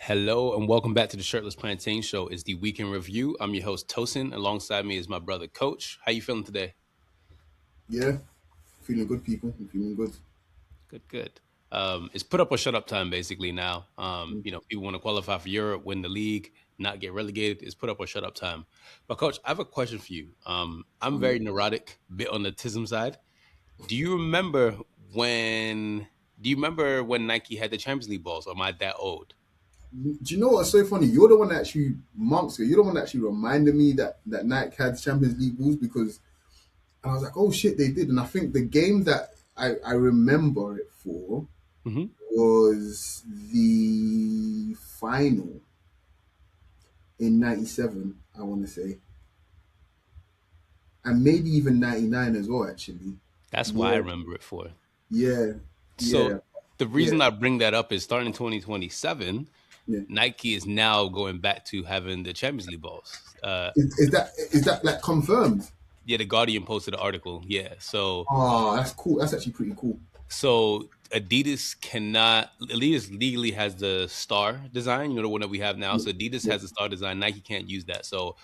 Hello and welcome back to the Shirtless Plantain Show. It's the weekend review. I'm your host Tosin. Alongside me is my brother Coach. How you feeling today? Yeah, feeling good, people. I'm feeling good. Good, good. It's put up or shut up time basically now. Mm. People want to qualify for Europe, win the league, not get relegated. It's put up or shut up time. But Coach, I have a question for you. I'm Yeah. very neurotic, bit on the tism side. Do you remember when? Do you remember when Nike had the Champions League balls? Or am I that old? Do you know what's so funny? You're the one that actually months ago. You're the one that actually reminded me that Nike had Champions League balls because I was like, oh shit, they did. And I think the game that I remember it for Hmm. was the final in '97. I want to say, and maybe even '99 as well. Actually, That's why I where remember it for. yeah, So yeah, the yeah, reason I bring that up is starting in 2027, yeah. Nike is now going back to having the Champions League balls. Is that like confirmed? Yeah, the Guardian posted an article. Yeah, Oh, that's cool. That's actually pretty cool. so Adidas legally has the star design, the one that we have now. Yeah, So Adidas yeah. has the star design. Nike can't use that. So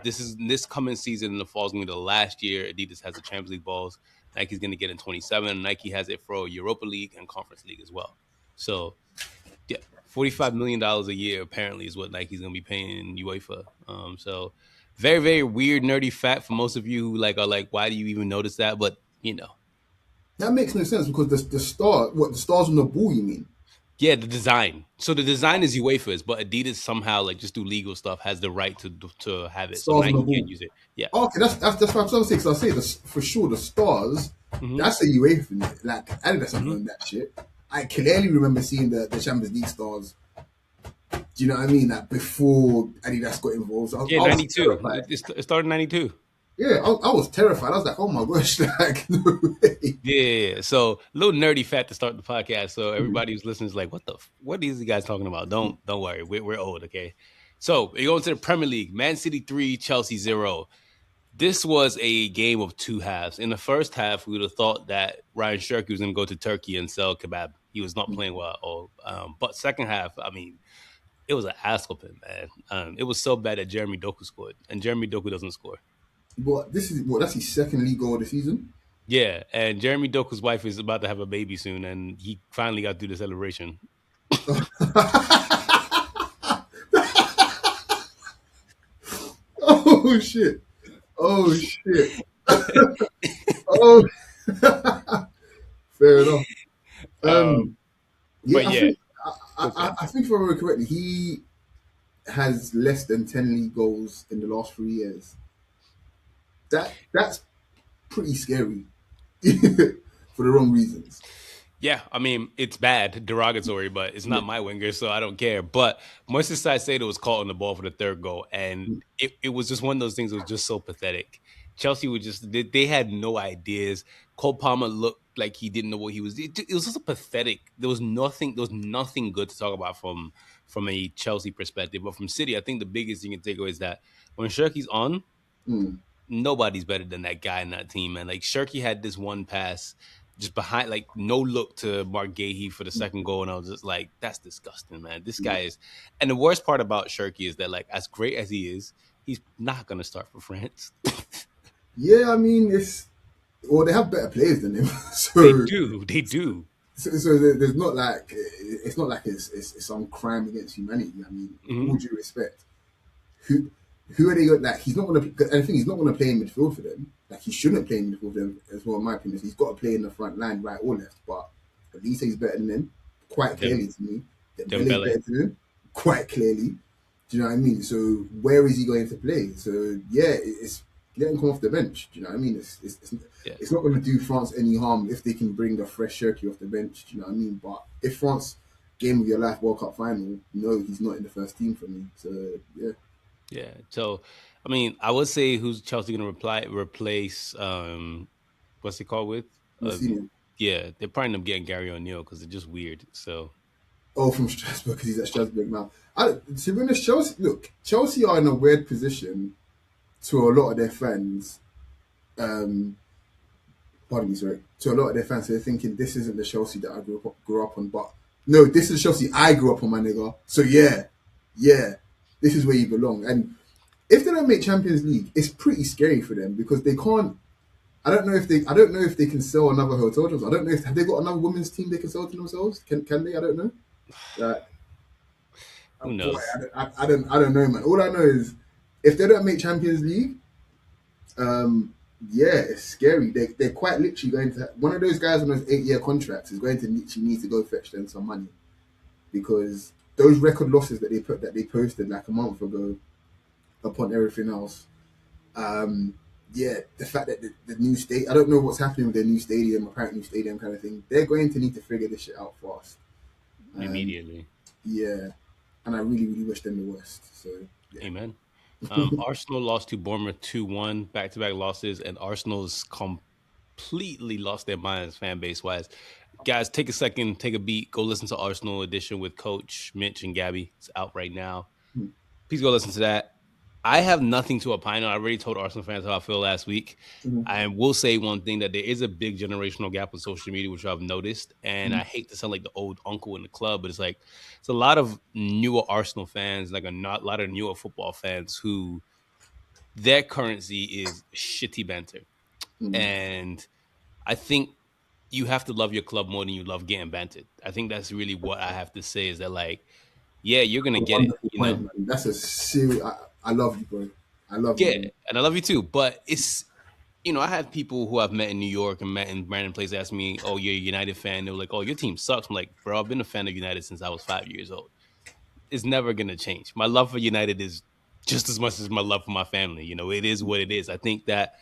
this coming season in the fall is going to be the last year Adidas has the Champions League balls. Nike's going to get in 27. Nike has it for Europa League and Conference League as well. So yeah, $45 million a year apparently is what Nike's gonna be paying UEFA. So very very weird nerdy fact for most of you who like are like, why do you even notice that? But That makes no sense because the stars on the ball, you mean? yeah, the design. So the design is UEFA's, but Adidas somehow like just do legal stuff has the right to have it. So Stars on the Nike can't ball. use it. Yeah. Oh, okay, that's what I'm saying. Because I say this for sure. The stars, Hmm. that's a UEFA thing. Like Adidas don't Hmm. own that shit. I clearly remember seeing the Champions League stars. Do you know what I mean? Like before Adidas got involved, so Yeah, I was 92. terrified. It started in 92. Yeah, I was terrified. I was like, oh my gosh, like no way. Yeah. So little nerdy fact to start the podcast. So Mhm. everybody who's listening is like, what are these guys talking about? Don't worry. We're old, okay? So we go into the Premier League. Man City 3, Chelsea 0. This was a game of two halves. In the first half, we would have thought that Ryan Shirky was going to go to Turkey and sell kebab. He was not playing well at all. But second half, I mean, it was an ass whooping, man. It was so bad that Jeremy Doku scored, and Jeremy Doku doesn't score. But this is that's his second league goal of the season. Yeah, and Jeremy Doku's wife is about to have a baby soon, and he finally got through the celebration. Oh shit! Oh shit! Oh, fair enough. Um, But yeah, yeah, I think if I remember correctly, he has less than 10 league goals in the last 3 years. That's pretty scary for the wrong reasons. yeah, I mean, it's bad, derogatory, but it's Yeah, not my winger, so I don't care. But Moises Caicedo was caught on the ball for the third goal, and it was just one of those things that was just so pathetic. Chelsea would just, they had no ideas. Cole Palmer looked like he didn't know what he was. It was just pathetic. There was nothing good to talk about from a Chelsea perspective. But from City, I think the biggest thing you can take away is that when Shirky's on, mm, nobody's better than that guy in that team, man. Like Shirky had this one pass just behind, like no look to Mark Gahey for the second goal, and I was just like, that's disgusting, man. This yeah. guy is, and the worst part about Shirky is that, like, as great as he is, he's not gonna start for France. Yeah, I mean it's well they have better players than him, They so do, they do. there's not like it's not like it's some crime against humanity. I mean, with Hmm. all due respect, who who are they going like? He's not going to. And I think he's not going to play in midfield for them. Like he shouldn't play in midfield for them as well. In my opinion, he's got to play in the front line, right or left. But at least he's better than them, quite Dem clearly to me. Dembele's Dembele. better than him, quite clearly. Do you know what I mean? So where is he going to play? So yeah, it's let him come off the bench. Do you know what I mean? Yeah, It's not going to do France any harm if they can bring a fresh Shirky off the bench. Do you know what I mean? But if France game of your life World Cup final, no, he's not in the first team for me. So yeah. yeah. So, I mean, I would say who's Chelsea gonna replace? What's it called with? Massinian. Yeah, they're probably end up getting Gary O'Neill because they're just weird. So. Oh, from Strasbourg because he's at Strasbourg now. To be honest, Chelsea are in a weird position to a lot of their fans. Um, pardon me, sorry. To a lot of their fans, they're thinking this isn't the Chelsea that I grew up on. But No, this is Chelsea I grew up on, my nigga. So yeah, yeah, this is where you belong. And if they don't make Champions League, it's pretty scary for them because they can't. I don't know if they can sell another hotel jobs. I don't know if have they got another women's team they can sell to themselves. Can they? I don't know. Like, Who boy, knows? I don't know, man. All I know is if they don't make Champions League, yeah, it's scary. They're quite literally going to one of those guys on those 8-year contracts is going to literally need to go fetch them some money because those record losses that they posted like a month ago upon everything else. Yeah, the fact that the new state, I don't know what's happening with their new stadium, apparent new stadium kind of thing. They're going to need to figure this shit out fast. Um, Immediately. yeah, and I really, really wish them the worst. So yeah. Amen. Arsenal lost to Bournemouth 2-1, back to back losses, and Arsenal's completely lost their minds fan base wise. Guys, take a second, take a beat, go listen to Arsenal edition with Coach Mitch and Gabby. It's out right now. Please go listen to that. I have nothing to opine on. I already told Arsenal fans how I feel last week. Mhm, I will say one thing that there is a big generational gap on social media, which I've noticed. And mhm, I hate to sound like the old uncle in the club, but it's like it's a lot of newer Arsenal fans, like lot of newer football fans who their currency is shitty banter. mhm. And I think you have to love your club more than you love getting bantered. I think that's really what I have to say is that like, yeah, you're gonna A get it, wonderful you point, know? man. That's a serious. I love you, bro. I love you, Yeah, man. and I love you too. But it's I have people who I've met in New York and met in random places ask me, "Oh, you're a United fan?" They were like, "Oh, your team sucks." I'm like, "Bro, I've been a fan of United since I was 5 years old. It's never gonna change. My love for United is just as much as my love for my family. It is what it is. I think that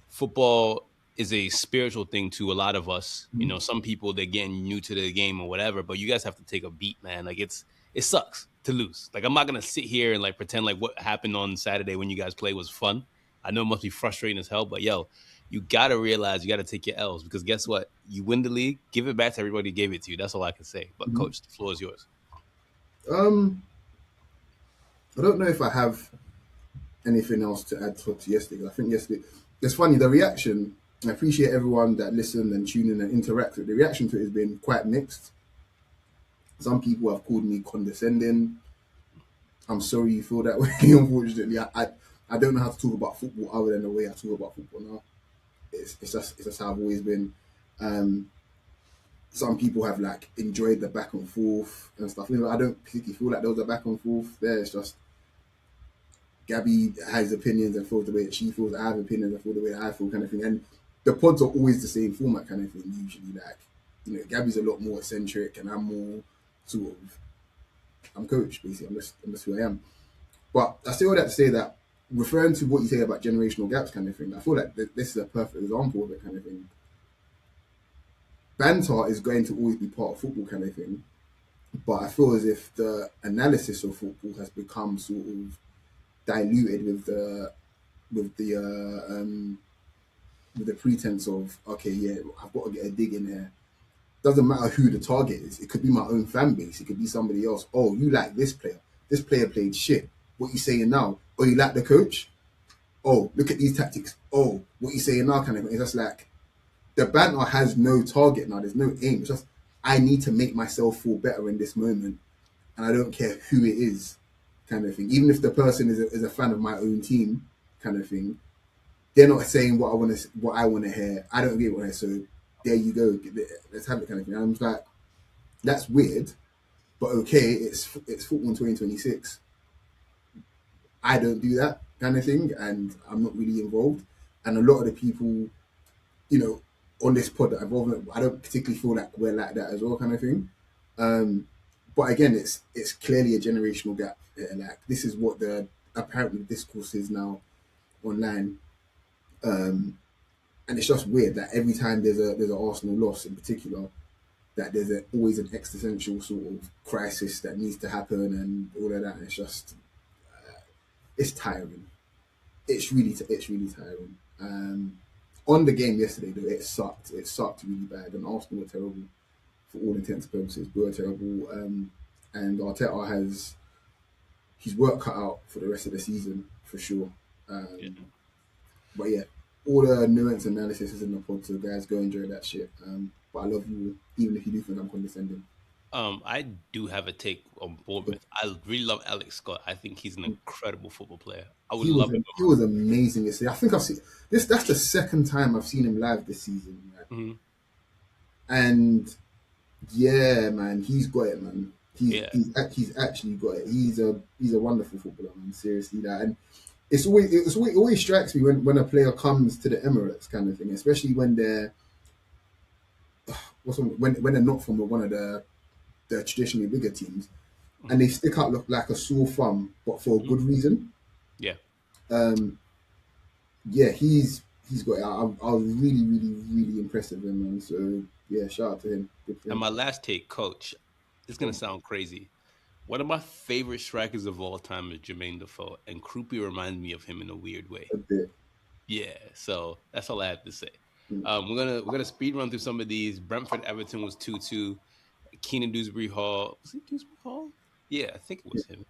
football is a spiritual thing to a lot of us. Mhm. Some people they're getting new to the game or whatever, but you guys have to take a beat, man. Like it sucks to lose. Like I'm not gonna sit here and like pretend like what happened on Saturday when you guys play was fun. I know it must be frustrating as hell, but yo, you gotta realize you gotta take your L's because guess what? You win the league, give it back to everybody who gave it to you. That's all I can say. But Mhm. coach, the floor is yours. Um, I don't know if I have anything else to add to yesterday. I think yesterday, it's funny, the reaction, I appreciate everyone that listened and tuned in and interacted. The reaction to it has been quite mixed. Some people have called me condescending. I'm sorry you feel that way, unfortunately. I don't know how to talk about football other than the way I talk about football now. It's just how I've always been. Um, some people have like enjoyed the back and forth and stuff. I don't particularly feel like there was a back and forth there. It's just Gabby has opinions and feels the way that she feels. I have opinions and feel the way that I feel, kind of thing. And the pods are always the same format, kind of thing. Usually, like Gabby's a lot more eccentric, and I'm more sort of I'm coach basically. I'm just who I am. But I say all that to say that referring to what you say about generational gaps, kind of thing. I feel like this is a perfect example of it, kind of thing. Banter is going to always be part of football, kind of thing. But I feel as if the analysis of football has become sort of diluted with the with the pretense of okay, yeah, I've got to get a dig in here. Doesn't matter who the target is. It could be my own fan base. It could be somebody else. Oh, you like this player? This player played shit. What you saying now? Oh, you like the coach? Oh, look at these tactics. Oh, what you saying now? Kind of thing. It's just like the banter has no target now. There's no aim. It's just I need to make myself feel better in this moment, and I don't care who it is, kind of thing. Even if the person is a fan of my own team, kind of thing. They're not saying what I want to hear. I don't get what I hear. So there you go. Let's have it, kind of thing. And I'm just like, that's weird, but okay. It's football in 2026. I don't do that kind of thing, and I'm not really involved. And a lot of the people, you know, on this pod that involved, I don't particularly feel like we're like that as well, kind of thing. Um, but again, it's clearly a generational gap. Like this is what the apparently discourse is now online. Um, and it's just weird that every time there's an Arsenal loss in particular, that always an existential sort of crisis that needs to happen and all of that. And it's just it's tiring. It's really tiring. On the game yesterday, though, it sucked. It sucked really bad, and Arsenal were terrible for all intents and purposes. We were terrible, and Arteta has his work cut out for the rest of the season for sure. Yeah. But yeah, all the nuance analysis is in the pod, so guys, go enjoy that shit. But I love you, even if you do think I'm condescending. I do have a take on Bournemouth. I really love Alex Scott. I think he's an incredible football player. I would love him. He was amazing yesterday. I think I've seen this. That's the second time I've seen him live this season, right? Mhm. And yeah, man, he's got it, man. Yeah. He's actually got it. He's a wonderful footballer, man. Seriously, that. And it always strikes me when a player comes to the Emirates kind of thing, especially when they're when they're not from one of the traditionally bigger teams, and Mhm. they stick out look like a sore thumb, but for a Mhm. good reason. Yeah. Um, yeah, he's got it. I was really impressed with him, man. So yeah, shout out to him. Good for And him. my last take, Coach. It's gonna sound crazy. One of my favorite strikers of all time is Jermaine Defoe, and Krupi reminds me of him in a weird way. A bit. Yeah, so that's all I have to say. Mm. We're gonna speed run through some of these. Brentford Everton was 2-2. Keenan Dewsbury Hall, was it Dewsbury Hall? Yeah, I think it Yeah. was him.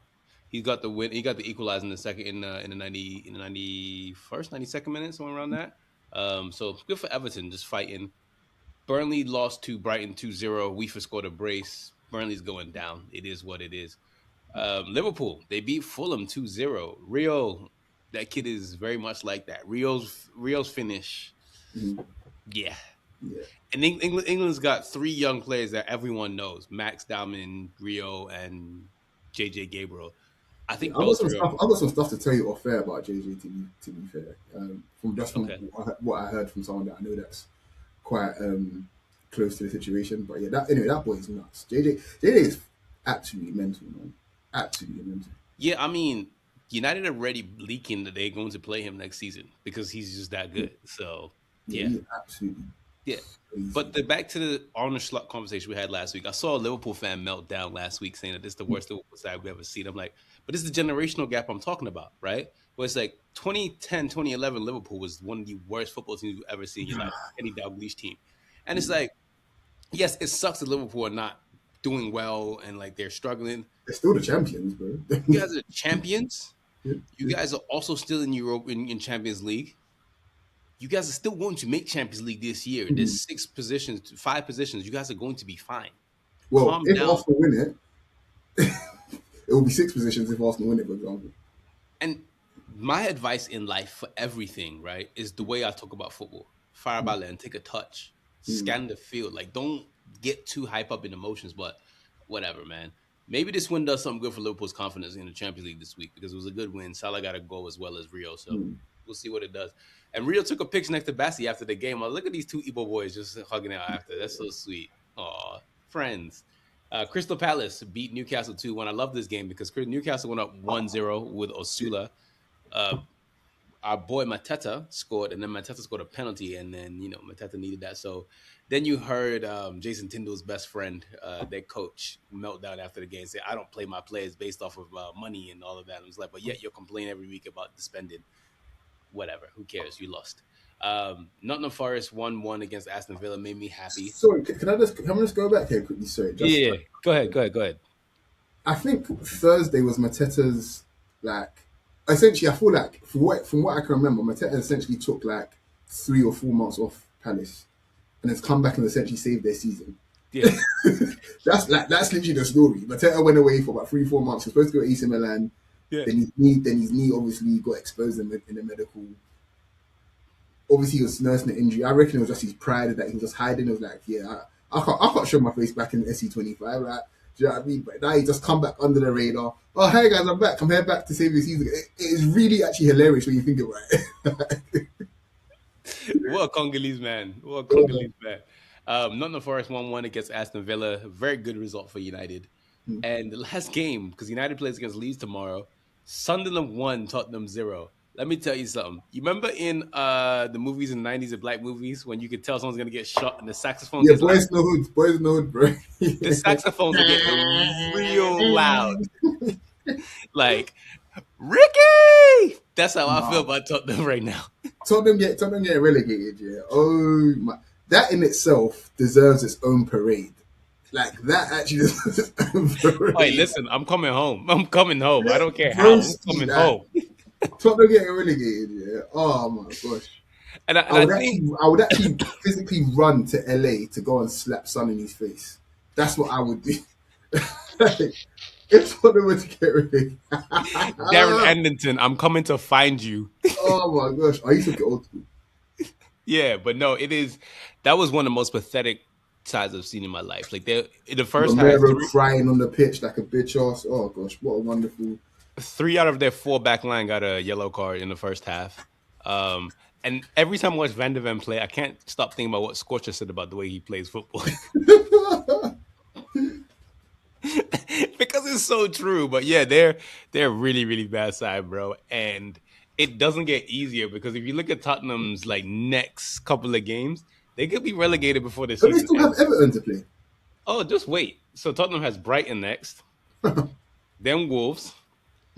He got the win. He got the equalizer in the second in the 91st, 92nd minute, somewhere around that. So good for Everton, just fighting. Burnley lost to Brighton 2-0. Weaver scored a brace. Burnley's going down. It is what it is. Liverpool, they beat Fulham 2-0. Rio, that kid is very much like that. Rio's finish. Mm. Yeah. Yeah. And England's got three young players that everyone knows: Max Dowman, Rio, and JJ Gabriel. I Yeah, think those three are I've got some stuff to tell you off fair about JJ. To be fair, from okay. what I heard from someone that I know that's quite close to the situation. But yeah, that boy is nuts. JJ is absolutely mental, man. Absolutely mental. Yeah, I mean, United are already leaking that they're going to play him next season because he's just that Yeah, good. So yeah, yeah, he's absolutely yeah. crazy. But back to the Arnold Schluck conversation we had last week. I saw a Liverpool fan melt down last week saying that this is the worst Liverpool side we've ever seen. I'm like, but this is the generational gap I'm talking about, right? Where it's like 2010, 2011 Liverpool was one of the worst football teams you've ever seen in your life. Kenny Dalglish team. And it's like, yes, it sucks that Liverpool are not doing well and like they're struggling. They're still the champions, bro. You guys are champions. Yeah, You yeah. guys are also still in Europe in Champions League. You guys are still going to make Champions League this year. Mhm. There's six positions, five positions. You guys are going to be fine. Well, Calm if down. Arsenal win it, it will be six positions if Arsenal win it, for example. And my advice in life for everything, right, is the way I talk about football. Fire ball and take a touch. Mm. Scan the field. Like, don't get too hype up in emotions, but whatever, man. Maybe this win does something good for Liverpool's confidence in the Champions League this week because it was a good win. Salah got a goal as well as Rio, so Mm. we'll see what it does. And Rio took a picture next to Bassi after the game. Look at these two Igbo boys just hugging out after. That's so sweet. Aw, friends. Crystal Palace beat Newcastle 2-1. I love this game because Newcastle went up 1-0 with Osula. Uh, our boy Mateta scored, and then Mateta scored a penalty, and then Mateta needed that. So then you heard Jason Tyndall's best friend, their coach, meltdown after the game, say, "I don't play my players based off of money and all of that." And I was like, "But yet you're complaining every week about the spending. Whatever, who cares? You lost." Nottingham Forest 1-1 against Aston Villa made me happy. Sorry, can I just go back here quickly? Sorry, just Yeah, go ahead, go ahead, go ahead. I think Thursday was Mateta's like essentially. I feel like from what I can remember, Mateta essentially took like 3 or 4 months off Palace and has come back and essentially saved their season. Yeah, That's literally the story. Mateta went away for about 3 4 months. He was supposed to go to AC Milan. yeah. Then his knee obviously got exposed in the medical. Obviously, he was nursing an injury. I reckon it was just his pride that he was just hiding. It was like, yeah, I can't show my face back in the SC25. Like, do you know what I mean? But now he just come back under the radar. Oh, hey guys, I'm back. I'm here back to save the season. It is really actually hilarious when you think about it. What a Congolese man. What a Congolese man. Nottingham Forest 1-1 against Aston Villa. Very good result for United. And the last game, because United plays against Leeds tomorrow, Sunderland 1, Tottenham 0. Let me tell you something. You remember in the movies in the 90s, the black movies, when you could tell someone's going to get shot and the saxophone Yeah, gets loud? boys know hood, bro. The saxophones are getting real loud. Like, Ricky! That's how I feel Nah, about Tottenham right now. Tottenham get relegated. Yeah. Oh my, that in itself deserves its own parade. Like that actually deserves its own Hey, parade. listen, I'm coming home. I'm coming home. I don't care how. I'm Broski, coming like home. Tottenham getting relegated. Yeah. Oh my gosh. And I think I would actually physically run to LA to go and slap Son in his face. That's what I would do. Like, if someone were to get rid of Darren Endington, I'm coming to find you. oh my gosh, I used to get old school. Yeah, but no, it is. That was one of the most pathetic sides I've seen in my life. Like they, in the first half, Romero crying on the pitch like a bitch ass. Oh gosh, what a wonderful. three out of their four back line got a yellow card in the first half. Um, and every time I watch Van de Ven play, I can't stop thinking about what Scorcher said about the way he plays football. Because it's so true. But yeah, they're really really bad side, bro. And it doesn't get easier because if you look at Tottenham's like next couple of games, they could be relegated before the Don't they season still have ends. Everton to play? Oh, just wait. So Tottenham has Brighton next, then Wolves,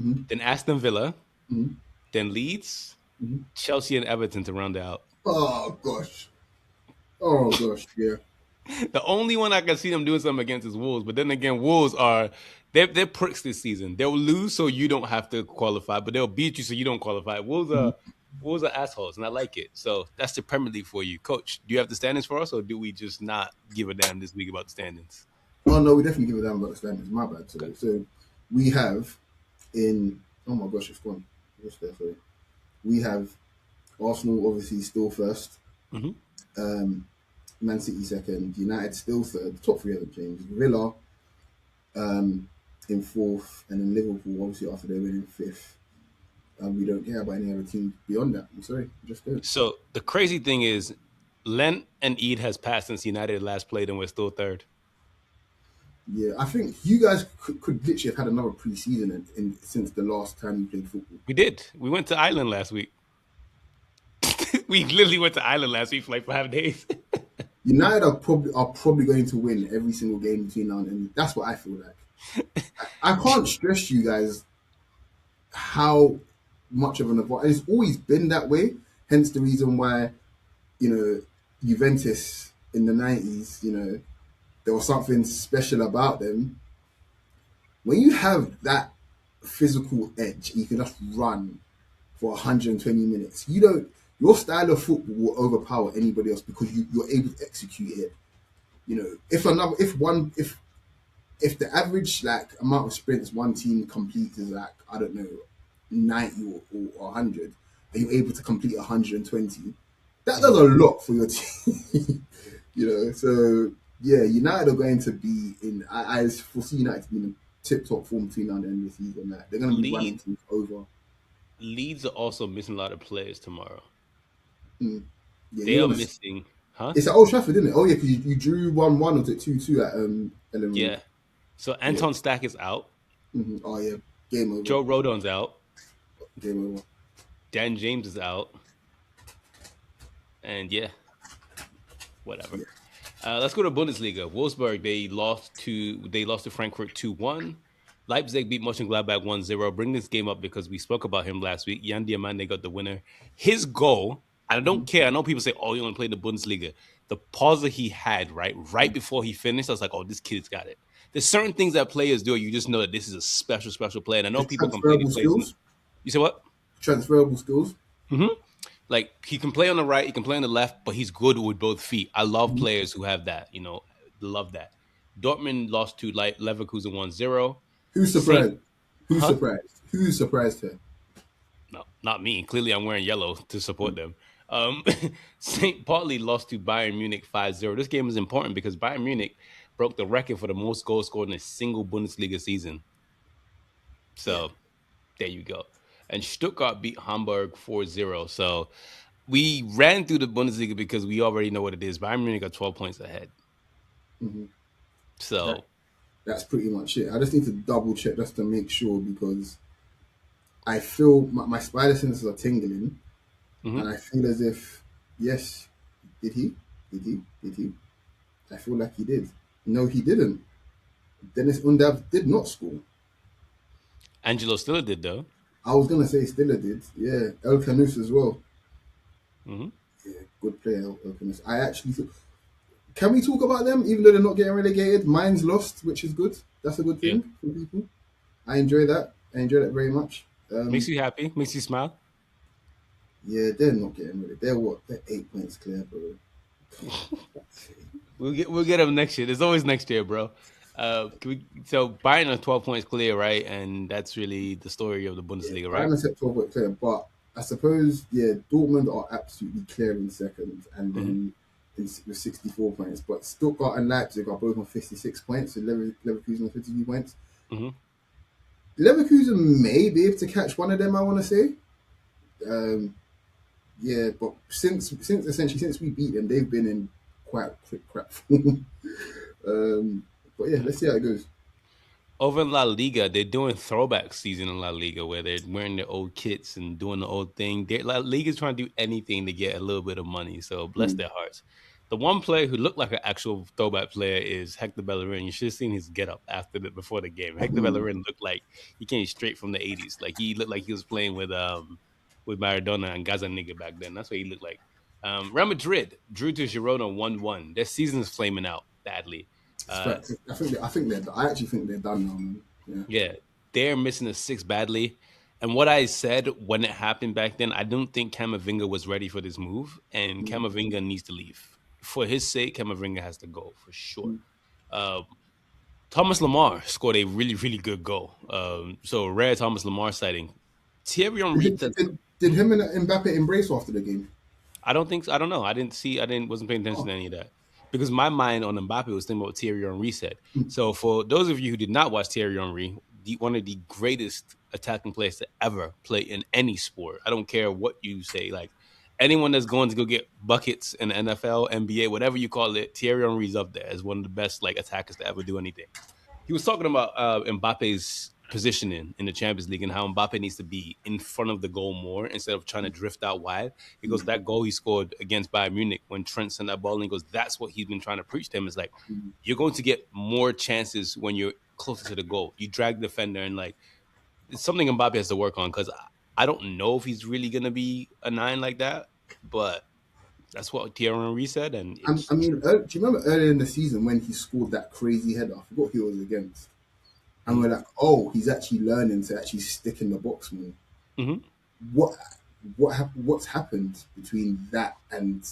Mhm, then Aston Villa, mhm, then Leeds, mhm. Chelsea, and Everton to round it out. Oh gosh. Oh gosh. Yeah. The only one I can see them doing something against is Wolves. But then again, Wolves are they're pricks this season. They'll lose so you don't have to qualify, but they'll beat you so you don't qualify. Mhm. Wolves are assholes, and I like it. So that's the Premier League for you, Coach. Do you have the standings for us, or do we just not give a damn this week about the standings? Oh no, we definitely give a damn about the standings. My bad. Okay. So we have in. Oh my gosh, it's gone. What's there? Sorry. We have Arsenal obviously still first. Mm-hmm. Um, Man City second. United still third. The top three haven't changed. Villa um, in fourth, and then Liverpool obviously after they win in fifth. We don't care about any other team beyond that. I'm sorry, we just don't. So the crazy thing is, Lent and Eid has passed since United last played, and we're still third. Yeah, I think you guys could literally have had another pre-season since the last time you played football. We did. We went to Ireland last week. We literally went to Ireland last week for like 5 days. United are probably going to win every single game between now and then. That's what I feel like. I can't stress you guys how much of an advantage. It's always been that way. Hence the reason why Juventus in the '90s, there was something special about them. When you have that physical edge, you can just run for 120 minutes. You don't. Your style of football will overpower anybody else because you're able to execute it. If the average like amount of sprints one team completes is like I don't know 90 or 100, and you're able to complete 120, that does Mhm. a lot for your team. So yeah, United are going to be in. I foresee United to be in tip top form between now and the end of the season. That they're going to be running Leeds, teams over. Leeds are also missing a lot of players tomorrow. Mm. Yeah, They you're are gonna. missing, huh? It's at Old Trafford, isn't it? Oh yeah, because you drew 1-1 or was it 2-2 at Ellen Road? Yeah. So Yeah. Anton Stack is out. Oh yeah, game over. Joe Rodon's out. Game over. Dan James is out. And yeah, whatever. Yeah. Let's go to Bundesliga. Wolfsburg, they lost to Frankfurt 2-1. Leipzig beat Mönchengladbach 1-0. Bring this game up because we spoke about him last week. Jan Diamande got the winner. His goal, I don't care. I know people say, oh, you only played the Bundesliga. The pause that he had, right before he finished, I was like, oh, this kid's got it. There's certain things that players do, you just know that this is a special, special player. And I know It's people complain he transferable plays in. skills. You say what? Transferable skills. Hmm. Like he can play on the right, he can play on the left, but he's good with both feet. I love Mhm. players who have that. Love that. Dortmund lost to Leverkusen 1-0. Who's Saint, surprised? Who's huh? surprised? Who's surprised here? No, not me. Clearly, I'm wearing yellow to support them. Um, Saint Pauli lost to Bayern Munich 5-0. This game is important because Bayern Munich broke the record for the most goals scored in a single Bundesliga season. Yeah. So there you go. And Stuttgart beat Hamburg 4-0. So we ran through the Bundesliga because we already know what it is. Bayern Munich got 12 points ahead. hmm That, So, that's pretty much it. I just need to double check just to make sure because I feel my spider senses are tingling, mhm. and I feel as if yes, did he? Did he? Did he? I feel like he did. No, he didn't. Dennis Undav did not score. Angelo Stiller did, though. I was gonna say Stiller did. Yeah, El Canus as well. Hmm. Yeah, good player El Canus. I actually can we talk about them even though they're not getting relegated? Mine's lost, which is good. That's a good Yeah. thing for people. I enjoy that. I enjoy that very much. Makes you happy, makes you smile. Yeah, they're not getting rid of. They're what? They're 8 points clear, bro. we'll get them next year. There's always next year, bro. So Bayern are 12 points clear, right? And that's really the story of the Yeah, Bundesliga, right? Bayern set 12 clear, but I suppose yeah, Dortmund are absolutely clear in second, and Hmm. then with 64 points. But Stuttgart and Leipzig are both on 56 points, so Leverkusen on 52 points. Hmm. Leverkusen may be able to catch one of them. I want to say, um, yeah, but since we beat them, they've been in quite quick crap form. But yeah, let's see how it goes. Over in La Liga, they're doing throwback season in La Liga where they're wearing their old kits and doing the old thing. La Liga's trying to do anything to get a little bit of money, so bless Mm, their hearts. The one player who looked like an actual throwback player is Hector Bellerin. You should have seen his getup before the game. Hector mm. Bellerin looked like he came straight from the '80s. Like he looked like he was playing with Maradona and Gazzaniga back then. That's what he looked like. Real Madrid drew to Girona 1-1. Their season is flaming out badly. It's Uh, fact. I actually think they're done now, man. Yeah. yeah, they're missing a six badly. And what I said when it happened back then, I don't think Camavinga was ready for this move, and Mm, Camavinga needs to leave. For his sake, Camavinga has to go for sure. mm. Uh, Thomas Lamar scored a really, really good goal. So rare Thomas Lamar sighting. Thierry Henry does. Did him and Mbappe embrace after the game? I don't think so. I don't know. I didn't see. I didn't. Wasn't paying attention Oh, to any of that because my mind on Mbappe was thinking about Thierry Henry said. mm, So for those of you who did not watch Thierry Henry, one of the greatest attacking players to ever play in any sport. I don't care what you say. Like anyone that's going to go get buckets in the NFL, NBA, whatever you call it, Thierry Henry's up there as one of the best like attackers to ever do anything. He was talking about Mbappe's positioning in the Champions League and how Mbappe needs to be in front of the goal more instead of trying to drift out wide. He goes, mm, that goal he scored against Bayern Munich when Trent sent that ball, and he goes, that's what he's been trying to preach to him is like, mm. you're going to get more chances when you're closer to the goal. You drag the defender, and like, it's something Mbappe has to work on because I don't know if he's really going to be a nine like that, but that's what Thierry Henry said, and it was I mean, true. do you remember earlier in the season when he scored that crazy header? I forgot who it was against. And Mm-hmm. we're like, oh, he's actually learning to actually stick in the box more. Mm-hmm. What what's happened between that and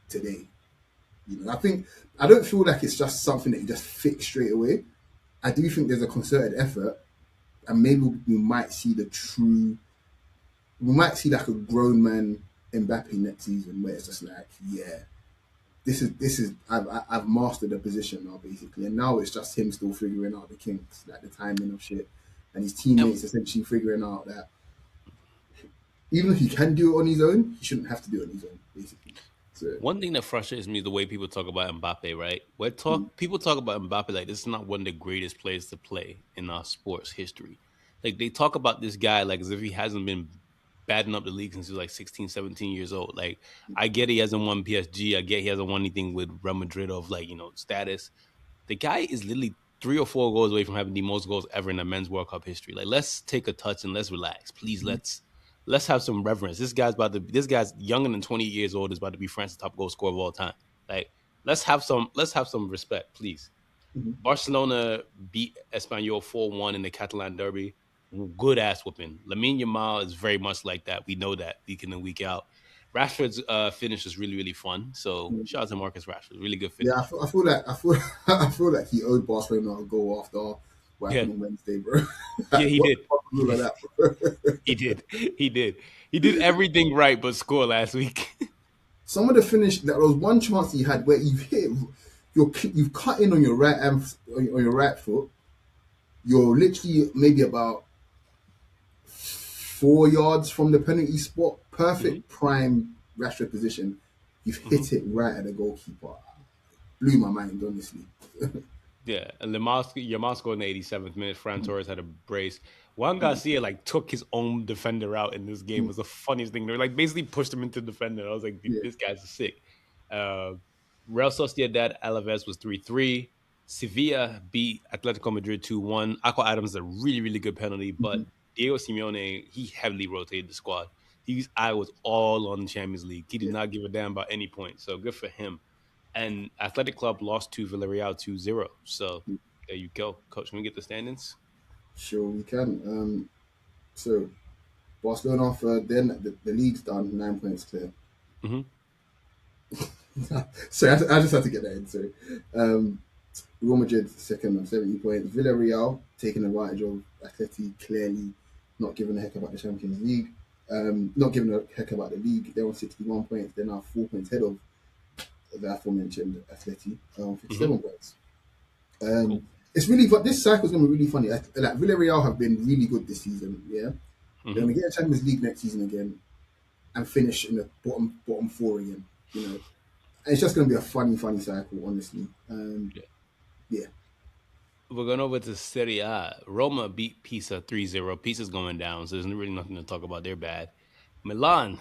today? I don't feel like it's just something that you just fix straight away. I do think there's a concerted effort, and maybe we might see like a grown man Mbappe next season where it's just like, yeah, this is I've mastered the position now basically, and now it's just him still figuring out the kinks, like the timing of shit, and his And teammates essentially figuring out that even if he can do it on his own, he shouldn't have to do it on his own, basically. So, one thing that frustrates me is the way people talk about Mbappe, right? mm, People talk about Mbappe like this is not one of the greatest players to play in our sports history. Like they talk about this guy like as if he hasn't been batting up the league since he was like 16, 17 years old. Like I get he hasn't won PSG. I get he hasn't won anything with Real Madrid of like, status. The guy is literally 3 or 4 goals away from having the most goals ever in the men's World Cup history. Like, let's take a touch and let's relax, please. mm, Let's have some reverence. This guy's younger than 20 years old. Is about to be France's top goal scorer of all time. Like, let's have some respect, please. mm, Barcelona beat Espanyol 4-1 in the Catalan derby. Good ass whooping. Lamine Yamal is very much like that. We know that week in and week out. Rashford's finish was really, really fun. So mm. shout out to Marcus Rashford. Really good Yeah, finish. I feel like he owed Barcelona a goal after what Yeah. happened on Wednesday, bro. Yeah, Like, he what did. the fuck He was did. all of that, bro? He did. He did. He did everything right but score last week. Some of the finish, there was one chance he had where you've cut in on your on your right foot. You're literally maybe about 4 yards from the penalty spot, Hmm. perfect prime Rashford position. You've Hmm. hit it right at the goalkeeper. Blew my mind, honestly. Yeah, and Yamal scored in the 87th minute. Fran Torres had a brace. Juan Garcia like took his own defender out in this game. It was the funniest thing. They like basically pushed him into the defender. I was like, dude, Yeah. this guy's sick. Uh, Real Sociedad Alaves was 3-3. Sevilla beat Atletico Madrid 2-1. Aqua Adams is a really, really good penalty, but Mhm. Diego Simeone, he heavily rotated the squad. His eye was all on the Champions League. He did Yeah. not give a damn about any point. So good for him. And Athletic Club lost to Villarreal 2-0. So there you go. Coach, can we get the standings? Sure, we can. So Barcelona third, then the league's done, 9 points clear. Hmm. Sorry, I just had to get that in. Sorry. Um, Real Madrid second on 70 points. Villarreal taking advantage of Atleti, clearly not giving a heck about the Champions League. Not giving a heck about the league. They're on 61 points. They're now 4 points ahead of the aforementioned Atleti on Hmm. 57 points. Cool. It's really fun. This cycle is going to be really funny. Like Villarreal have been really good this season. Yeah, they're Hmm. going to get a Champions League next season again and finish in the bottom four again. You know, and it's just going to be a funny cycle, honestly. Yeah. Yeah, We're going over to Serie A. Roma beat Pisa 3-0. Pisa's going down, so there's really nothing to talk about. They're bad. Milan,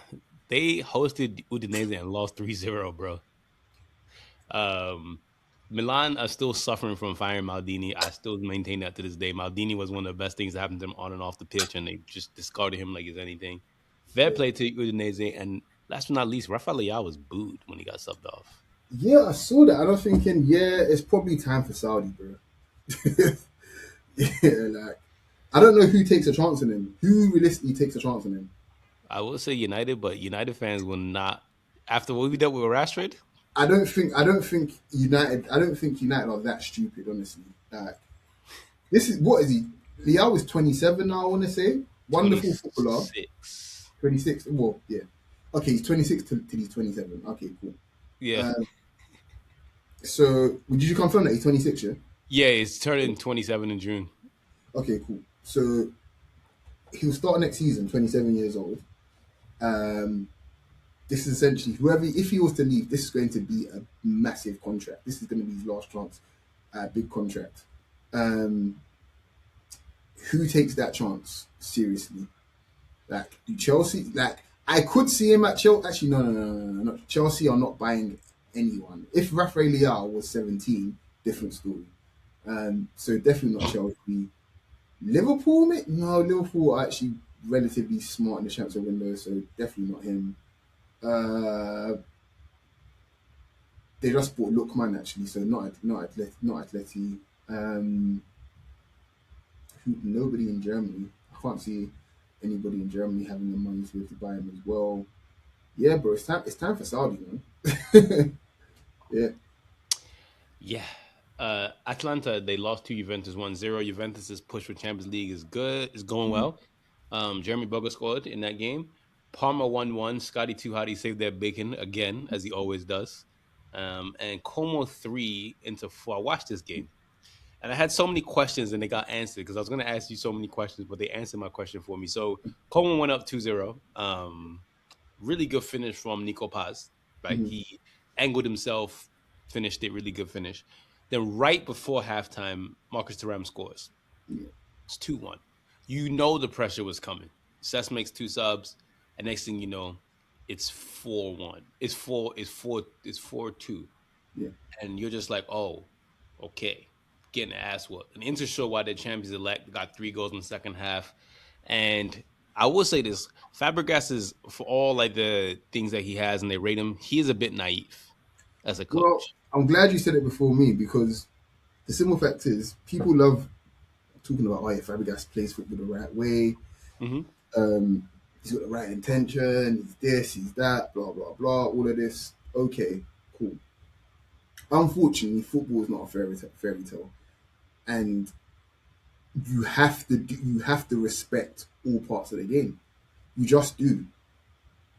they hosted Udinese and lost 3-0, bro. Um, Milan are still suffering from firing Maldini. I still maintain that to this day. Maldini was one of the best things that happened to them on and off the pitch, and they just discarded him like he's anything. Fair yeah, play to Udinese, and last but not least, Rafael Leao was booed when he got subbed off. yeah. I saw that, and I'm thinking, yeah, it's probably time for Saudi, bro. Yeah, like I don't know who takes a chance on him. Who realistically takes a chance on him? I will say United, but United fans will not. After what we dealt with Rashford, I don't think United are that stupid, honestly. Like this is what is he? Liao is 27 now. I want to say wonderful footballer. 26. 26. Well, yeah. Okay, he's 26 till he's 27. Okay, cool. Yeah. Um, so did you confirm that he's 26? Yeah. Yeah, it's turning 27 in June. Okay, cool. So he'll start next season, 27 years old. Um, this is essentially whoever, if he was to leave, this is going to be a massive contract. This is going to be his last chance, big contract. Um, who takes that chance seriously? Like, do Chelsea? Like, I could see him at Chelsea. Actually, no. Chelsea are not buying anyone. If Rafael Leao was 17, different story. So definitely not Chelsea. Liverpool, mate? No, Liverpool are actually relatively smart in the transfer window, so definitely not him. Uh, they just bought Lookman actually, so not Atleti. Um, nobody in Germany. I can't see anybody in Germany having the money to be able to buy him as well. Yeah, bro, it's time. It's time for Saudi, man. Yeah. Yeah. Atlanta, they lost to Juventus 1-0. Juventus' push for Champions League is good, is going Mhm. well. Jeremy Boga scored in that game. Parma 1-1. Scotty Too Hotty saved their bacon again, as he always does. And Como 3 into 4. I watched this game. And I had so many questions and they got answered because I was going to ask you so many questions, but they answered my question for me. So Como went up 2-0. Really good finish from Nico Paz. Right, Mhm. he angled himself, finished it. Really good finish. Then right before halftime, Marcus Thuram scores. Yeah. It's 2-1. You know the pressure was coming. Cess makes two subs, and next thing you know, it's 4-1. It's 4-2. Yeah. And you're just like, oh, okay, getting the ass whooped. And Inter show why they're champions elect, got 3 goals in the second half. And I will say this: Fabregas is, for all like the things that he has, and they rate him, he is a bit naive as a Well, coach. I'm glad you said it before me because the simple fact is people love talking about, oh yeah, Fabregas plays football the right way. Hmm. Um, he's got the right intention. He's this. He's that. Blah blah blah. All of this. Okay, cool. Unfortunately, football is not a fairy tale, and you have to respect all parts of the game. You just do.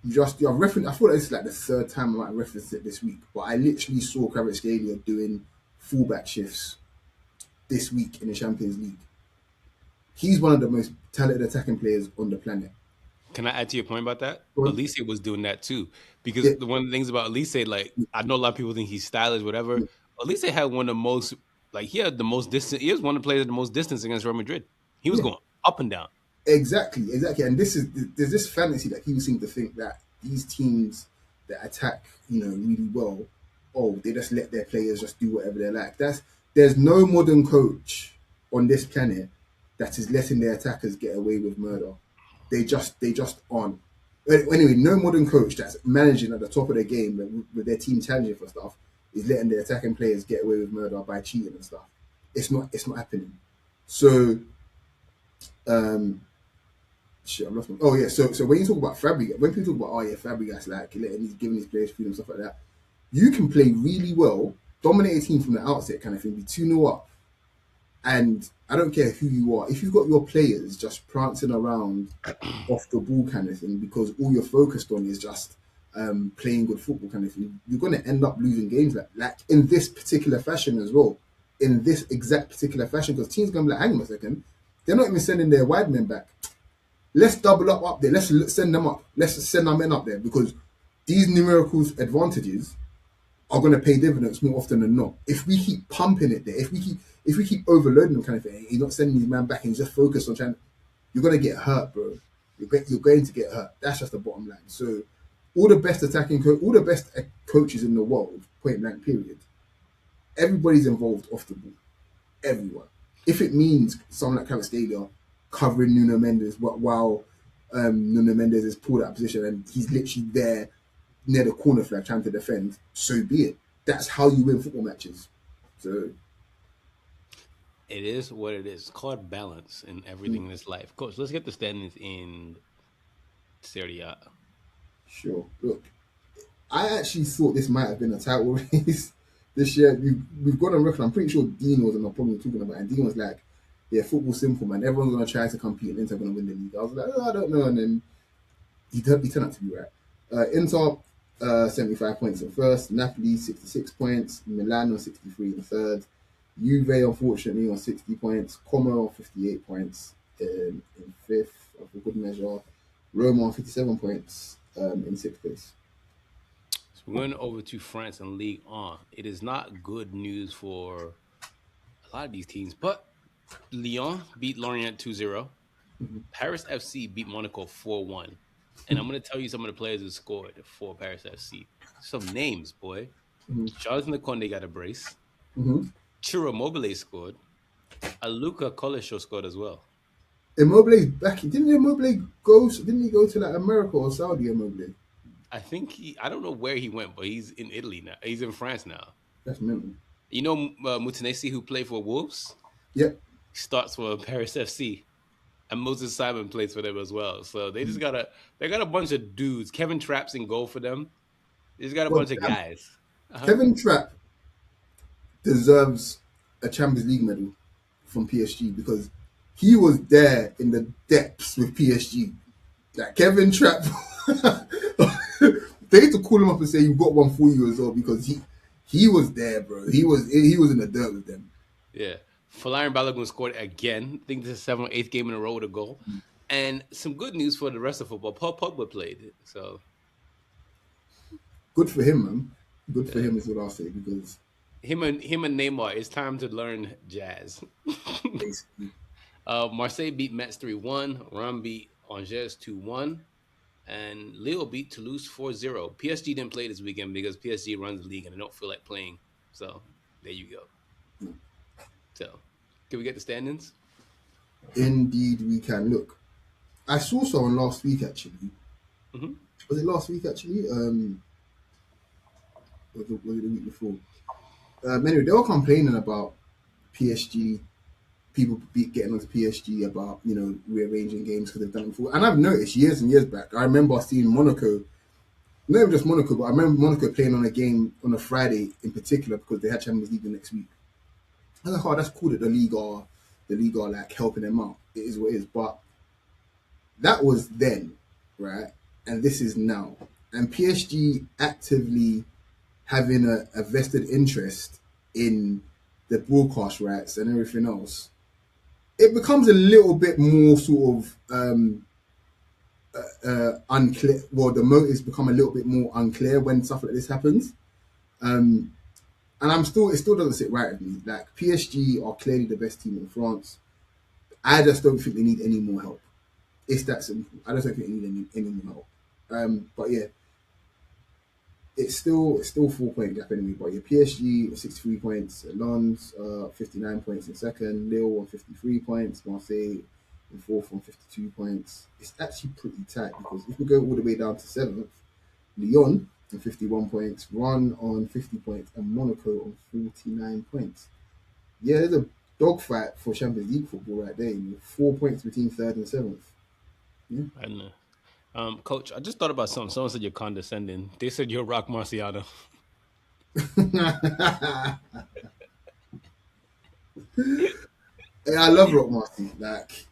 You just do. I thought this is like the third time I might reference it this week, but I literally saw Kvaratskhelia doing fullback shifts this week in the Champions League. He's one of the most talented attacking players on the planet. Can I add to your point about that? Go on. Elise was doing that too, because Yeah, the one of the things about Elise, like I know a lot of people think he's stylish, whatever. yeah, Elise had one of the most, like he had the most distance. He was one of the players with the most distance against Real Madrid. He was yeah. going up and down. Exactly. And this is there's this fantasy that people seem to think that these teams that attack, really well, oh, they just let their players just do whatever they like. There's no modern coach on this planet that is letting their attackers get away with murder. They just aren't. Anyway, no modern coach that's managing at the top of their game with their team challenging for stuff is letting their attacking players get away with murder by cheating and stuff. It's not happening. So um shit, I've lost my. Oh yeah, so when you talk about Fabregas, when people talk about, oh yeah, Fabregas like letting these giving these players freedom stuff like that, You can play really well, dominate a team from the outset, kind of thing, be 2-0 up. And I don't care who you are. If you've got your players just prancing around off the ball kind of thing because all you're focused on is just playing good football kind of thing, you're going to end up losing games like in this particular fashion as well. In this exact particular fashion, because teams going to be like, hang on a second, they're not even sending their wide men back. Let's double up there. Let's send them up. Let's send our men up there because these numerical advantages are going to pay dividends more often than not. If we keep pumping it there, if we keep overloading them kind of thing, you're not sending these man back and just focus on trying, you're going to get hurt, bro. You're going to get hurt. That's just the bottom line. So, all the best all the best coaches in the world, point blank, period. Everybody's involved off the ball. Everyone. If it means someone like Cavastalia covering Nuno Mendes while Nuno Mendes is pulled out of position and he's literally there near the corner flag trying to defend, so be it. That's how you win football matches. So, It is what it is. It's called balance in mm, everything in this life. Coach, let's get the standings in Serie A. sure. Look, I actually thought this might have been a title race this year. We've got on record. I'm pretty sure Dean was on the problem talking about it. And Dean was like, yeah, football's simple, man. Everyone's going to try to compete and Inter going to win the league. I was like, oh, I don't know. And then he turned out to be right. Inter, 75 points in first. Napoli, 66 points. Milan on 63 in third. Juve, unfortunately, on 60 points. Como on 58 points in fifth, of a good measure. Roma on 57 points in sixth place. So we're going over to France and League On. It is not good news for a lot of these teams, but Lyon beat Lorient 2-0. Paris FC beat Monaco 4-1. And I'm going to tell you some of the players who scored for Paris FC. Some names, boy. Mm-hmm. Jonathan Conde got a brace. Mm-hmm. Chiro Mobile scored. Aluka Kolesho scored as well. Immobile's back. Didn't Immobile go? Didn't he go to like America or Saudi? Immobile. I don't know where he went, but he's in Italy now. He's in France now. That's mental. You know Mutanesi, who played for Wolves? Yep. Starts for Paris FC. And Moses Simon plays for them as well. So they got a bunch of dudes. Kevin Trapp's in goal for them. They just got a Well, bunch of guys. Uh-huh. Kevin Trapp deserves a Champions League medal from PSG because he was there in the depths with PSG. Like Kevin Trapp, they need to call him up and say you got one for you as well because he was there, bro. He was in the dirt with them. Yeah. Folarin Balogun scored again. I think this is 7th or 8th game in a row with a goal. And some good news for the rest of football. Paul Pogba played. So Good for him, man. Good for yeah. him is what I'll say because Him and Neymar, it's time to learn jazz. basically, Marseille beat Metz 3-1. Ram beat Angers 2-1. And Lille beat Toulouse 4-0. PSG didn't play this weekend because PSG runs the league and they don't feel like playing. So there you go. So can we get the standings? indeed we can. Look, I saw someone last week actually. Hmm. Was it last week actually? Was it the week before? Anyway, they were complaining about PSG, people getting onto PSG about rearranging games because they've done it before. And I've noticed years and years back. I remember seeing Monaco, not even just Monaco, but I remember Monaco playing on a game on a Friday in particular because they had Champions League the next week. I was like, oh, that's cool that the league are like helping them out. It is what it is, but that was then, right? And this is now. And PSG actively having a vested interest in the broadcast rights and everything else, it becomes a little bit more sort of unclear. Well, the motives become a little bit more unclear when stuff like this happens. Um, and it still doesn't sit right with me. Like PSG are clearly the best team in France. I just don't think they need any more help. It's that simple. I just don't think they need any more help. But yeah, it's still 4 point gap anyway. But your PSG 63 points, Lens 59 points in second, Lille on 53 points, Marseille in fourth on 52 points. It's actually pretty tight because if we go all the way down to seventh, Lyon on 51 points, Rennes on 50 points, and Monaco on 49 points. Yeah, there's a dogfight for Champions League football right there. 4 points between third and seventh. Yeah. I don't know. Coach, I just thought about something. Someone said you're condescending. They said you're Rock Marciano. Yeah, I love Rock Marcy. Like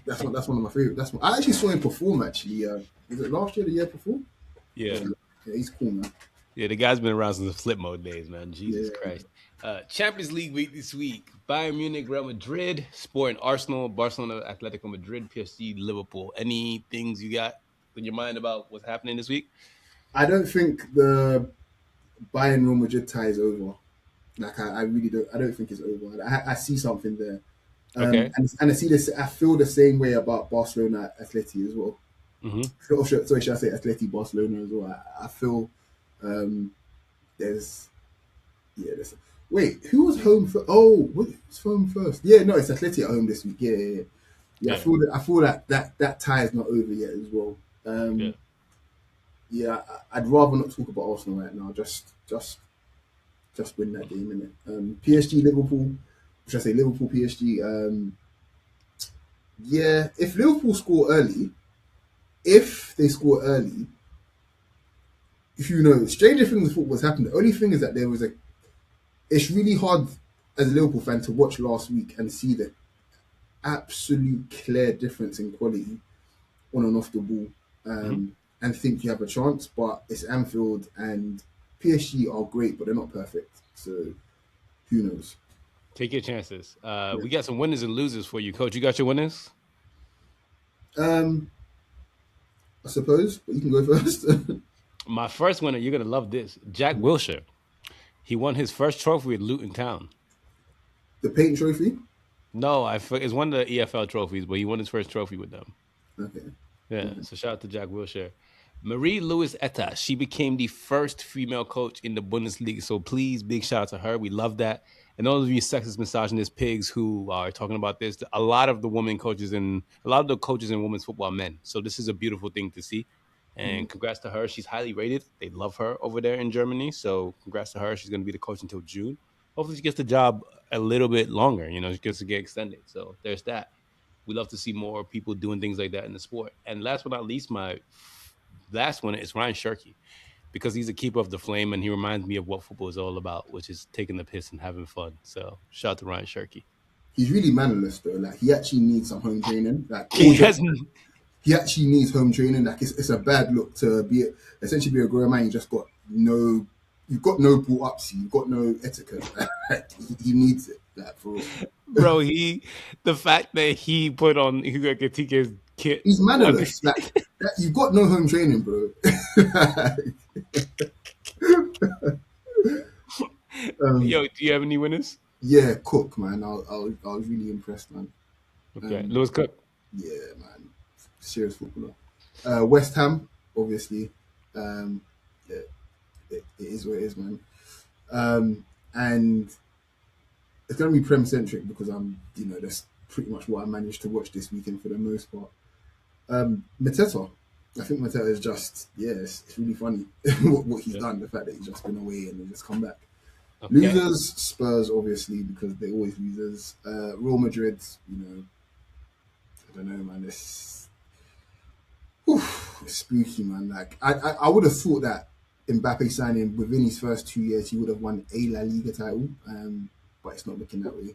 that's one of my favorite. That's one, I actually saw him perform. Actually, was it last year, the year before? Yeah. Yeah, yeah, he's cool, man. Yeah, the guy's been around since the flip mode days, man. Jesus Yeah, Christ. Champions League week this week. Bayern Munich, Real Madrid, Sporting Arsenal, Barcelona, Atletico Madrid, PSG, Liverpool. Any things you got in your mind about what's happening this week? I don't think the Bayern Real Madrid tie is over. Like I really don't. I don't think it's over. I see something there, Okay. and I see this. I feel the same way about Barcelona Atleti as well. Hmm. Sorry, should I say Atleti Barcelona as well? I feel um, there's yeah. There's, wait, who was home for? Oh, who's home first? Yeah, no, it's Atleti at home this week. Yeah, yeah, yeah. Yeah, I Yeah. feel that. I feel that that tie is not over yet as well. Yeah. Yeah, I'd rather not talk about Arsenal right now. Just win that game, innit? PSG Liverpool. Should I say Liverpool PSG? Yeah, if Liverpool score early, if they score early, if you know, stranger things in football has happened. The only thing is that there was a. It's really hard as a Liverpool fan to watch last week and see the absolute clear difference in quality on and off the ball, Hmm. and think you have a chance. But it's Anfield and PSG are great, but they're not perfect. So who knows? Take your chances. Yeah. We got some winners and losers for you, coach. You got your winners? Um, I suppose, but you can go first. My first winner, you're gonna love this. Jack Wilshere. He won his first trophy with Luton Town. The paint trophy. No, it's one of the EFL trophies, but he won his first trophy with them. Okay. Yeah, Okay. so shout out to Jack Wilshere. Marie Louise Etta, she became the first female coach in the Bundesliga. So please, big shout out to her. We love that. And all of you sexist, misogynist pigs who are talking about this, a lot of the women coaches and a lot of the coaches in women's football are men. So this is a beautiful thing to see. Mm. And congrats to her. She's highly rated. They love her over there in Germany. So congrats to her. She's going to be the coach until June. Hopefully she gets the job a little bit longer. She gets to get extended. So there's that. We love to see more people doing things like that in the sport. And last but not least, my last one is Ryan Shirky because he's a keeper of the flame and he reminds me of what football is all about, which is taking the piss and having fun. So shout out to Ryan Shirky. He's really mannerless though. Like he actually needs some home training. Like He all jokes, has he actually needs home training. Like it's a bad look to be essentially be a grown man. You just got no, you've got no brought ups. You've got no etiquette. Like, he needs it. Like for real. bro, the fact that he put on Hugo Katike's kit He's on mannerless. Like that, you've got no home training, bro. um, Yo, do you have any winners? yeah, Cook, man. I was really impressed, man. Okay. Um, Lewis Cook. yeah, man. Serious footballer. West Ham, obviously. Um, yeah, it is what it is, man. And it's going to be Prem centric because that's pretty much what I managed to watch this weekend for the most part. Mateta, I think Mateta is just, yeah, it's really funny what he's Yeah. done. The fact that he's just been away and then just come back. Okay. Losers, Spurs, obviously, because they're always losers. Real Madrid, I don't know, man. It's spooky, man. Like I would have thought that Mbappe signing within his first 2 years, he would have won a La Liga title, but it's not looking that way,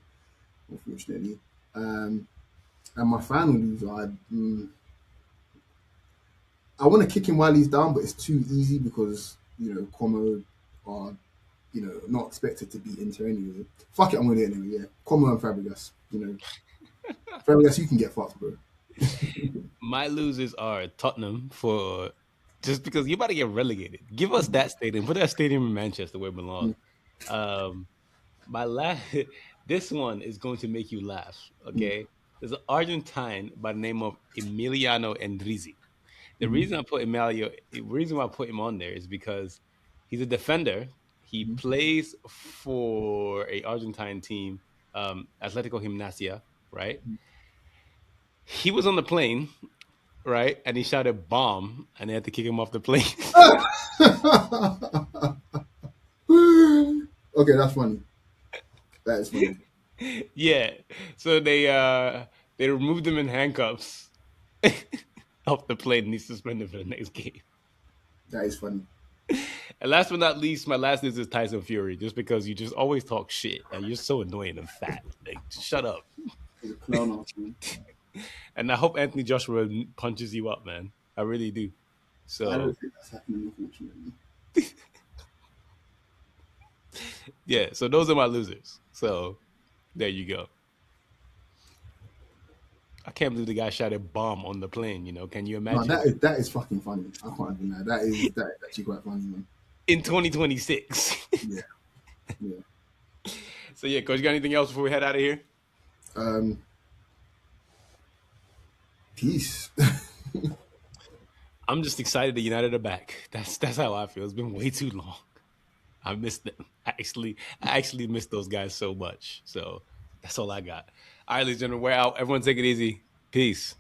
unfortunately. Um, and my final loser, I want to kick him while he's down, but it's too easy because Como are not expected to beat Inter anyway. Fuck it, I'm gonna do it anyway. Yeah, Como and Fabregas. Fabregas, you can get fucked, bro. My losers are Tottenham for just because you're about to get relegated. Give us that stadium. Put that stadium in Manchester where it belongs. Um, my last, this one is going to make you laugh. Okay, there's an Argentine by the name of Emiliano Endrizzi. The reason why I put him on there is because he's a defender. He plays for a Argentine team, Atletico Gimnasia, right? He was on the plane, right? And he shouted bomb and they had to kick him off the plane. Okay, that's funny. That is funny. Yeah. So they removed him in handcuffs off the plane and he's suspended for the next game. That is funny. And last but not least, my last news is Tyson Fury, just because you just always talk shit and you're so annoying and fat. Like, shut up. He's a clown ass man. And I hope Anthony Joshua punches you up, man. I really do. I So don't think that's happening, unfortunately. yeah, so those are my losers. So there you go. I can't believe the guy shot a bomb on the plane. Can you No, imagine? that is fucking funny. I can't even lie. That is actually quite funny, man. In 2026. Yeah, yeah. So yeah, coach, you got anything else before we head out of here? Um, peace. I'm just excited that United are back. That's how I feel. It's been way too long. I missed them. I actually missed those guys so much. So that's all I got. All right, ladies and gentlemen, we're out. Everyone take it easy. Peace.